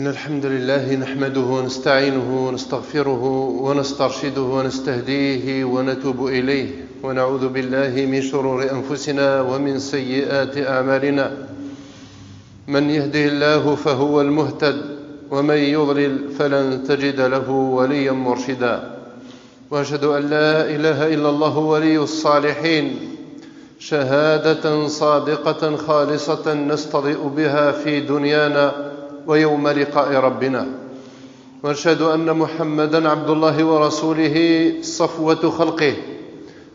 إن الحمد لله نحمده ونستعينه ونستغفره ونسترشده ونستهديه ونتوب إليه ونعوذ بالله من شرور أنفسنا ومن سيئات أعمالنا. من يهده الله فهو المهتد ومن يضلل فلن تجد له وليا مرشدا. وأشهد أن لا إله إلا الله ولي الصالحين شهادة صادقة خالصة نستضيء بها في دنيانا ويوم لقاء ربنا. وأشهد أن محمدا عبد الله ورسوله صفوة خلقه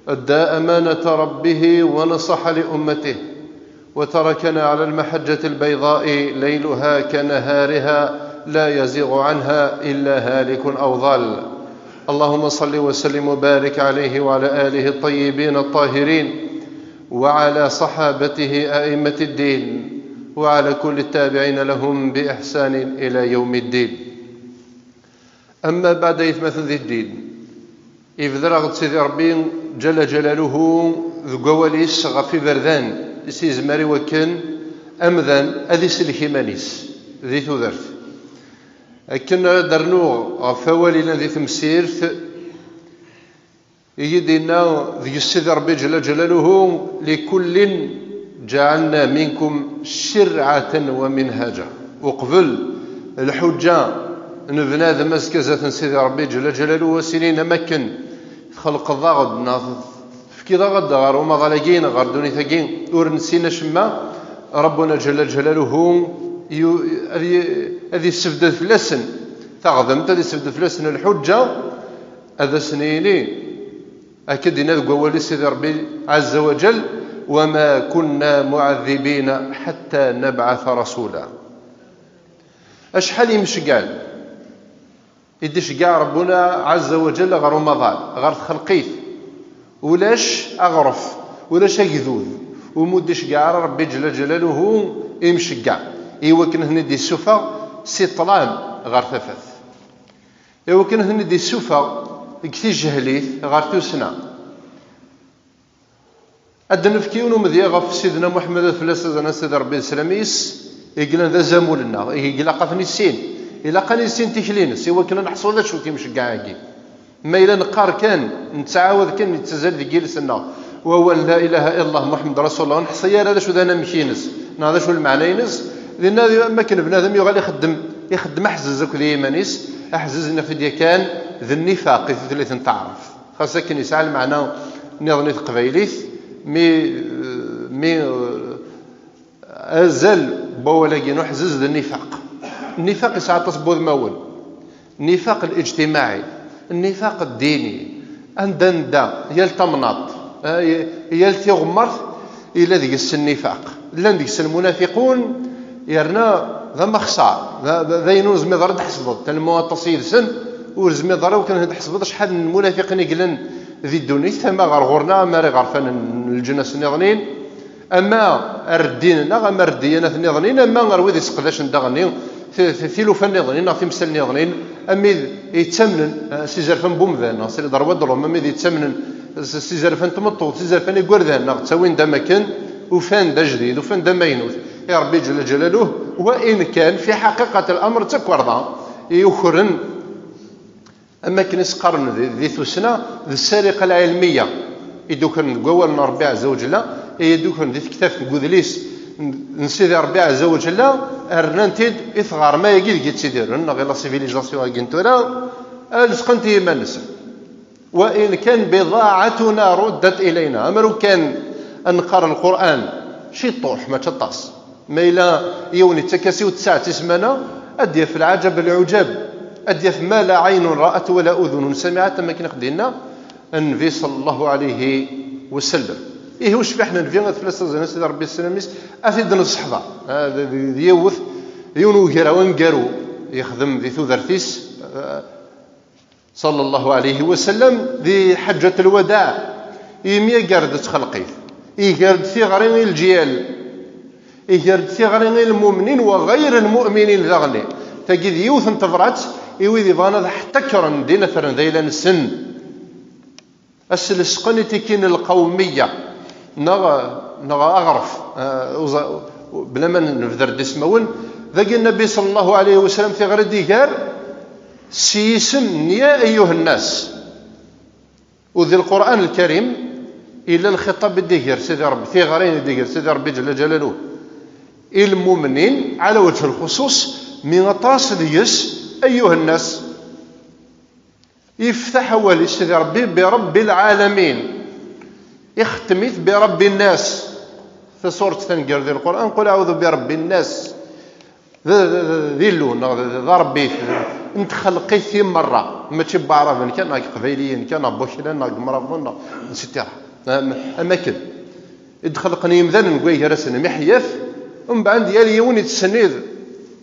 أدى أمانة ربه ونصح لأمته وتركنا على المحجة البيضاء ليلها كنهارها لا يزيغ عنها إلا هالك أو ضال. اللهم صل وسلم وبارك عليه وعلى آله الطيبين الطاهرين وعلى صحابته أئمة الدين وعلى كل التابعين لهم بإحسان إلى يوم الدين. أما بعد يتمثل ذي الدين إفذر سيدي ربي جل جلاله ذقواليس غفي بردان سيزماري وكان أمذان أذي سلكيمانيس ذي تذرت أكنا درنو غفوالينا ذي تمسيرت يدينا ذي سيدي ربي جل جلاله لكل جعلنا منكم شرعة ومنهاجا. وقبل الحجة نبنا ذا مسكزة سيدي ربي جل جلاله وسنين مكن خلق الضغط فكي ضغط غير وما ظلاقين غير دوني ثقين ورنسينا شما ربنا جل جلاله هذه السفدة فلسن تغضمت هذه السفدة فلسن الحجة هذا سنيني أكد نذقوا ولي سيدي ربي عز وجل وما كنا معذبين حتى نبعث رسولا. أشحال يمشقال يدش قال ربنا عز وجل غير رمضان غير خلقيت ولاش أغرف ولاش أجذوذ ومدش قال ربي جل جلاله يمشقال يوكن هندي السفا سي طلام غير ثفث يوكن هندي السفا كثير جهليث غير توسنا أدنفكيون ومذيا غف سيدنا محمد فلسة سيدنا ربي السلاميس يقلن ذا زامولنا يقلا قفني السين إلا قاني السين تكلينس إوا كنا نحصل لا شو كيمشي كاعي ما إلا نقار كان نتعاوذ كان يتزال ذي جلسنا وهو لا إله إلا الله محمد رسول الله نحصي هذا شو ذا نمشينس هذا شو المعنينس لأن هذا ما كان بنادم يغالي يخدم أحززك ذي إيمانيس أحززنا في دي كان ذي النفاق في ثلاث تعرف خاصة كان يسأل معناه نظني قبيليث مي أزل بولاقي نحزز النفاق. النفاق يسعى تصبوذ مول النفاق الاجتماعي النفاق الديني أندندا يلتمنط يلتي غمرت إلى ذيك النفاق لان ذيك المنافقون يرنا ذا مخصار ذا ينوز مضر تحسبض تنمو تصير سن ورز مضر وكان تحسبض شحال من المنافقين يقلن ذي الدنيا ثم غرغرنا ما غرفان الجنس النظنين أما أردين نغم أردينا في النظنين أما غروذ يسقداش ندغني ثيلو في النظنين في مسل النظنين أما يتسمن سيزرفان بومذان سير ضربة ضرب أما يتسمن سيزرفان تمطوط سيزرفان يقردان تسوين دا مكان وفان دا جديد وفان دا مينوث يا ربي جل جلاله وإن كان في حقيقة الأمر تكورضا يخرن أما كنس قرن ذي ثسنا ذي السرقة العلمية يدوكن قوال ربي عز وجل يدوكن ذي كتاف قذليس نسيدي ربي عز وجل أرنانتيد إثغار ما يجي تسيدير إن غير سيفيليزاسيون أجنتورا ألسقنتي منس وإن كان بضاعتنا ردت إلينا أما لو كان أنقر القرآن شي طوح ما تطاس ما إلا يوني تكاسي وتساع تسمنا أدي في العجب العجاب أديف ما لا عين رأت ولا أذن سمعت ما كنا خدينا النبي صلى الله عليه وسلم إيه وش فيحنا نبي ثلاثة زين سيدي ربي السلاميس أفيد الصحبة هذا يوث يونو جرا وانجرو يخدم ذي ثوذرثيس صلى الله عليه وسلم ذي حجة الوداع يمية جردت خلقيه يجرد ثغرين الجيال يجرد ثغرين المؤمنين وغير المؤمنين ذغني تجد يوث انتظرت إيوذي فانا احتكرا دينا ثرن ذيلا السن السلسقني تكين القومية نغى أغرف بلا ما نفذر دسمون ذاك النبي صلى الله عليه وسلم في غير ديكار سيسم يا أيها الناس، وذي القرآن الكريم إلى الخطاب الديكار سيدي ربي في غرين ديكار سيدي ربي جل جلاله المؤمنين على وجه الخصوص من طاس ديس أيها الناس، يفتح أول سيدي ربي برب العالمين، يختمث برب الناس في سورة تنقر ذي القرآن قل أعوذ برب الناس ذي اللون ذا ربي انت خلقيتي مرة ما تبعرف إن كان قبيليا كان بوشلا مرضنا نسيتها أماكن يدخلقني يمذن نقوي جرسنا محيف ومن بعد ديالي يوني تسند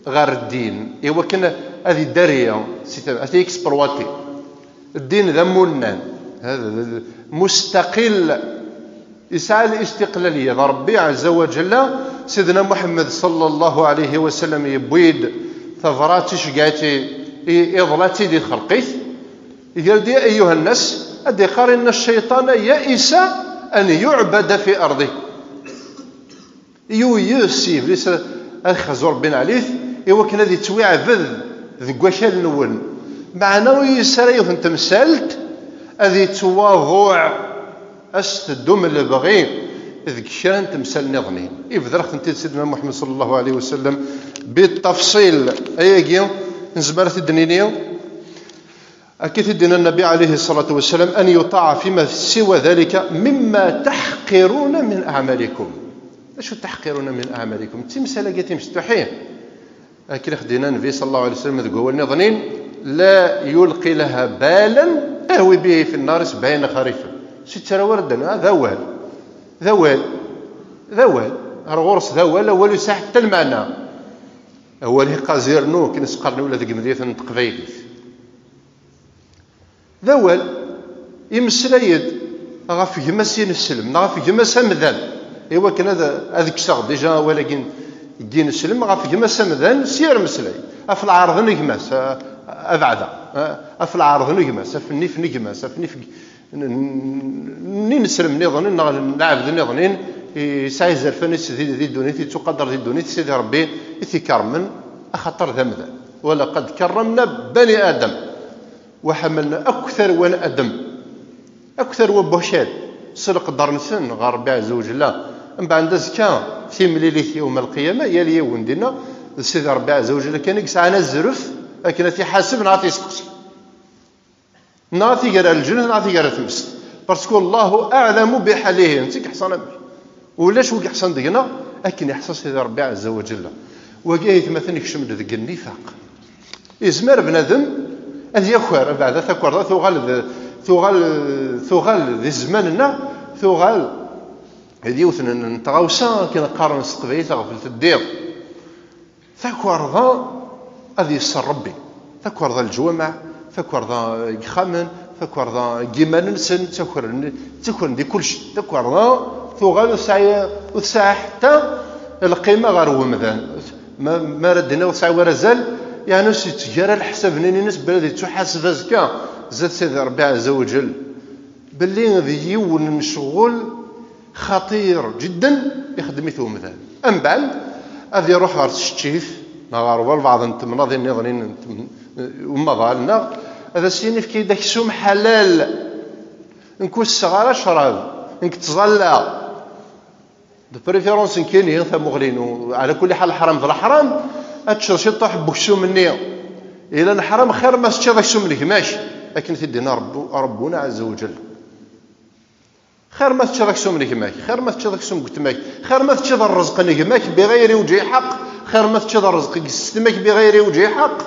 غير الدين إيوا كان هذه الدارية هذه اكسبرواتي الدين ذا منان هذا مستقل يسعى الاستقلالية ذا ربي عز وجل سيدنا محمد صلى الله عليه وسلم يبويد ثغراتي شقاتي إضلاتي دي خلقيت يقول دي أيها الناس أدي قارن الشيطان يئس أن يعبد في أرضه يوسي ليس الخزور بن عليث إيوا كان هذه تويع ذذ ذقوشال نول معنا ويسريف انت مسالت هذه تواضع أستدوم اللي بغي ذك شان تمثال نظنين إفذرخت انت سيدنا محمد صلى الله عليه وسلم بالتفصيل أيجي نزبرت الدنيا أكيد الدين النبي عليه الصلاة والسلام أن يطاع فيما سوى ذلك مما تحقرون من أعمالكم. شو تحقرون من أعمالكم؟ تمثال جاتي مستحيل أكيد خدينا النبي صلى الله عليه وسلم ذقول نظنين لا يلقي لها بالا أهوي به في النار 70 خريفا ستة وردا ذوال الغرس ذوال أول يساح حتى المعنى أول قازير نو كنسقرني ولا ذيك مدينة تقبيلي ذوال يمسلايد غاف جماس السلم غاف جماس مذان إيوا كان هذاك الشغل ديجا ولكن الدين السلم غاف جماس مذان سير مسلاي أف العارض نجماس أبعدا أف العارض نجماس أفنيف نجماس أفنيف نسلم نظنين نعبد نظنين يسعي زرفانيس ذي الدنيا تقدر ذي الدنيا سيدي ربي يتكرمن أخطر ذمذا ولقد كرمنا بني آدم وحملنا أكثر ون أدم أكثر وبوشاد سرق الدرنسن غير ربي عز وجل من بعد زكا في مليليث يوم القيامة يلي وندنا سيدي ربي عز وجل كان يسعنا الزرف لكن في حاسب نعطي سقسي نعطي قرا الجنة نعطي قرا تمس باسكو الله أعلم بحاله انت كحصان ولاش وك حصان دينا لكن يحصل سيدي ربي عز وجل وجاي مثلا يكشم ذاك النفاق يزمر بنادم أن يخور بعد ثكور ثغال ذي زماننا ثغال هذه يوثن نتغاوسا كنا قارن استقبيت غفلت الدير ثكور ذا هذه السر ربي ثكور ذا الجوامع ثكور ذا يخمن ثكور ذا جيمان نسن ثكور دي كل شيء ثكور ذا ثغال وساعة حتى القيمة غير ومذان ما ردنا وساعة ورزال يعني تجارة الحساب نينيس بلدي تحاسب زكا زاد سيدي ربي عز وجل باللي ذي يون مشغول خطير جدا يخدم فيه مثلا أم بعد هذا يروح غير الشتيف غير البعض انت مناضي نظنين وما ظالنا هذا سيني في كي داك السوم حلال نكون الصغار شراب انك تظلى دو بريفيرونس كاين ثم مغلين على كل حال الحرام في الحرام اتشرشي طاح بكسوم النية الى الحرام خير ما تشي ذاك السوم لك ماشي لكن تدينا ربنا عز وجل خير ما تشي ذاك السوم لك ماك خير ما تشي ذاك السوم قلت ماك خير ما تشي الرزق لك ماك بغير وجه حق خير ما تشي الرزق يستمك بغير وجه حق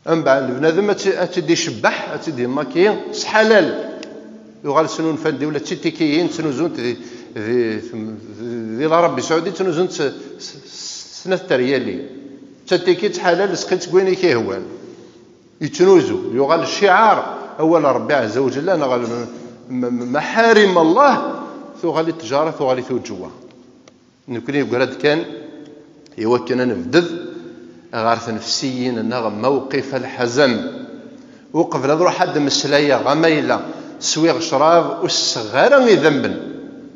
ام بعد بنادم اتدي شبح اتدي ماكي حلال يغال سنون فندي ولا تيكيين سنوزون ذي ربي سعودي تنوزون سنة ريالي تتيكيت حلال سقيت كويني كيهوان يتنوزو يغال الشعار أول ربي عز وجل أنا غال محارم الله ثو غالي التجارة ثو غالي ثو الجوا نكوني يقول كان يوكنا نفدذ غارث نفسيين أنه موقف الحزم وقف نظر حد مسلايا غميلة سويغ شراب والصغار يذنبن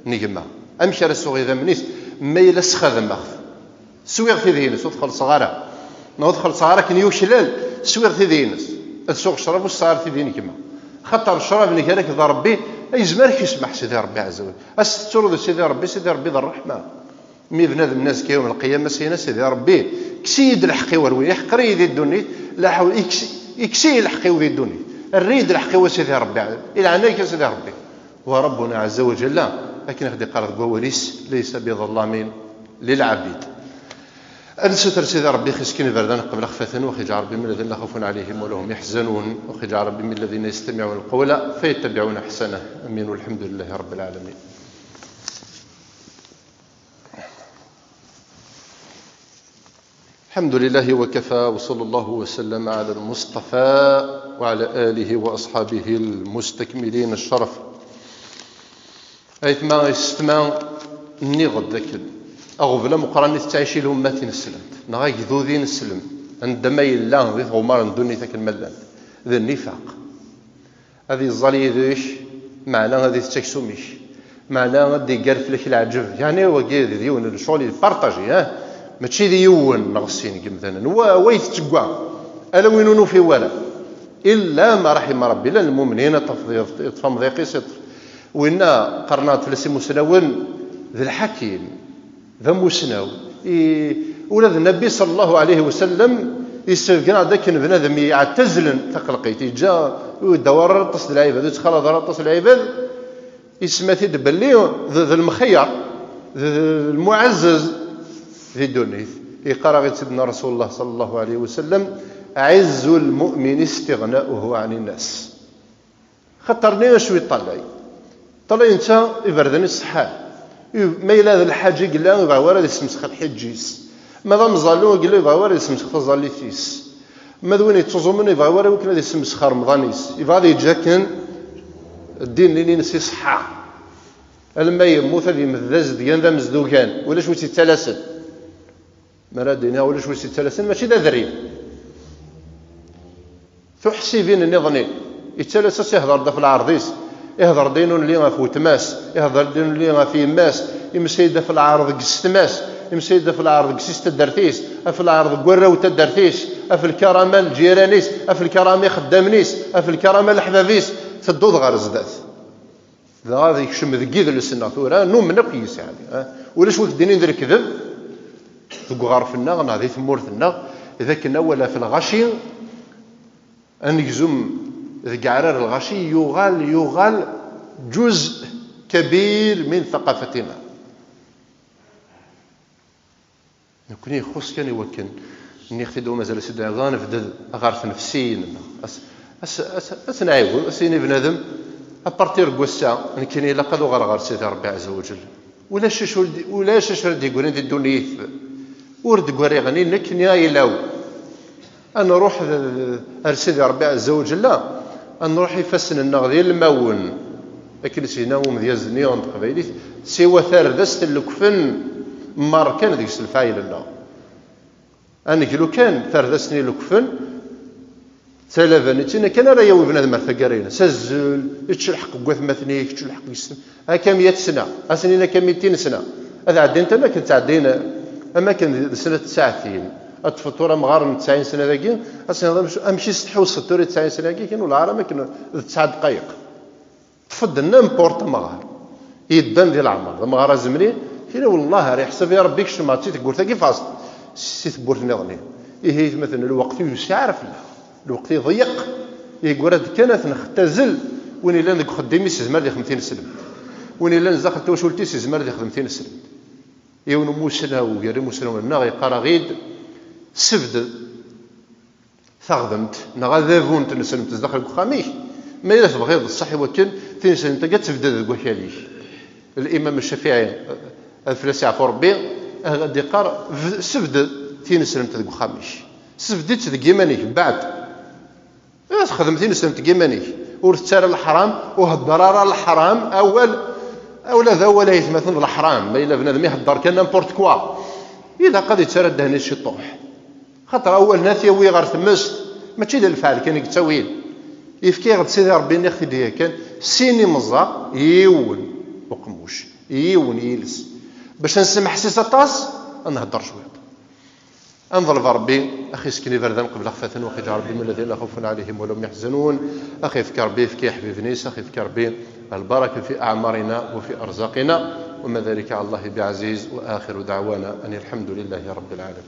نجمة أمشي على سوغ يذنبنيس ميلا سخذ مخف سويغ في ذينس ودخل صغارة ندخل صغارة كن يوشلال سويغ في ذينس السوق الشراب والصغار في ذيني كما خطر الشراب اللي كذلك ذا ربي يزمرك يسمح سيدي ربي عز وجل أسترد سيدي ربي ذا الرحمة مي بنادم الناس كي يوم القيامة سيدي ربي كسيد الحقي والوي يحقري ذي الدنيا لا حول يكسي الحقي وذي الدنيا الريد الحقي وسيدي ربي إلى عناك سيدي ربي وربنا عز وجل لكن غادي قال وليس ليس بظلام للعبيد أنستر سيدي ربي خسكين بردان قبل خفاثا وخجع ربي من الذين لا خوف عليهم ولا هم يحزنون وخجع ربي من الذين يستمعون القول فيتبعون أحسنه أمين والحمد لله رب العالمين. الحمد لله وكفى وصلى الله وسلم على المصطفى وعلى آله وأصحابه المستكملين الشرف. أيثما يستمع نيغد ذاك أغفل مقرن تعيشي الأمة نسلمت نغاك ذو ذي نسلم عندما يلا ذي غمار ندوني ذاك الملان ذا النفاق هذه الظلي ذيش معنى هذه التكسوميش معنى هذه قارف لك العجب يعني هو قيد ديون الشغل البارطاجي ماشي ديون نغسين مثلا ويتجوا ألا وينونو في ولا إلا ما رحم ربي لا المؤمنين طفم ذي قصة وإن قرنات فلسي مسنون ذي الحكيم ذا مسنو ولد النبي صلى الله عليه وسلم يستفقنا ذاك بنادم يعتزل تقلقيت جاء يدور رطس العباد يدخل رطس العباد يسمى تدبلي ذا المخير المعزز في الدنيا يقرأ سيدنا رسول الله صلى الله عليه وسلم عز المؤمن استغناؤه عن الناس خطرني شوي طلعي انت يبردني الصحاب ما إلى هذا الحاجة قال له يبغى ورد يسمسخ الحجيس ماذا مزالو قال له يبغى ورد يسمسخ تزاليتيس ماذا وين يتصومون يبغى ورد وكنا يسمسخ رمضانيس يبغى يجاكن الدين اللي نسي صحة لما يموت هذه مذاز ديان ذا مزدوكان ولا شوي تتلاسن مرا دينها ولا شوي تتلاسن ماشي ذا ذريب تحسي بين النظنين يتلاسس يهضر دا في العرضيس يهضر دينو اللي غا في وتماس يهضر دينو اللي غا في ماس يمسيدا في العارض قست ماس يمسيدا في العارض قسيس تدرتيس في العارض قرا وتدرتيس في الكرامه الجيرانيس في الكرامه خدامنيس في الكرامه الحبابيس تدوض غير زدات هذا يكشم ذكيذ للسنه ثورا نوم من قيس يعني ولا شويه دينين ذا الكذب ذوك غارفنا غنادي ثمورثنا اذا كنا ولا في الغشي انجزم ذكعرار الغشي يغال جزء كبير من ثقافتنا نكون يخص كان يوكن نيختدو مازال سيدي غان فدد غارف نفسيين اسنعيو اسيني بنادم ابارتير كوسا كاين الا قادو غار سيدي ربي عز وجل ولا شاش ردي يقولين دي الدنيا ورد قوري غني نكن يا يلاو انا نروح لسيدي ربي عز وجل أن نروح يفسن النغذي المون لكن سيناهم ديال زنيون قبيلي سوى ثردست اللكفن مار كان ديك الفايل الله أنا كيلو كان ثردستني اللكفن ثلاثة تينا كان راه يوي بنادم ثقارين سزل يتشلحق قوث مثني يتشلحق يسن هكا 100 سنة أسنينا كم 200 سنة هذا عدين أنت ما كنت عدينا أما كان سنة 90 الفطوره مغار 90 سنه ذاكي اصلا امشي سطحو السطور 90 سنه ذاكي كانوا العرب كانوا 9 دقائق تفضل نيمبورط مغار يدان ديال العمر مغار زمري كاين والله راه يحسب يا ربي كش ما تقول ثقي فاصل سي تبورت نظني هي مثلا الوقت يسعرف له الوقت يضيق يقول هذا كانت نختزل وين الا ندك خدامي سي زمان ديال 50 سنه وين الا نزاخ توشولتي سي زمان ديال 50 سنه يونو موسنا وقال موسنا ونا غيقرا سفد ثغدمت نغذافون تنسلمت داخل الخاميش ما الا تبغيض الصحي وكن تنسل انت كتبدا كوكاليش الامام الشافعي الفلاسي عفو ربي غادي يقرا سفد تنسلمت داك الخاميش سفدت ديك يمانيك بعد تخدم تنسلمت يمانيك ورثار الحرام وهضر الحرام اول ذا ولا يتمثل الحرام ما الا بنادم يهضر كان نيمبورت كوا اذا قد يتسرد هنا شي طوح خاطر اول ناس يوي غير تمست ماشي ديال الفعل كان يتساويل يفكي غد سيدي ربي ناخذ ديال كان سيني مزا يون وقموش يون يلس باش نسمح حسيس طاس نهضر شويه انظر ربي اخي سكني فردان قبل خفاثا واخي جا ربي من الذين لا خوف عليهم ولا هم يحزنون. اخي فك ربي فكي حبيبنيس، اخي فك ربي البركه في اعمارنا وفي ارزاقنا، وما ذلك على الله بعزيز. واخر دعوانا ان الحمد لله رب العالمين.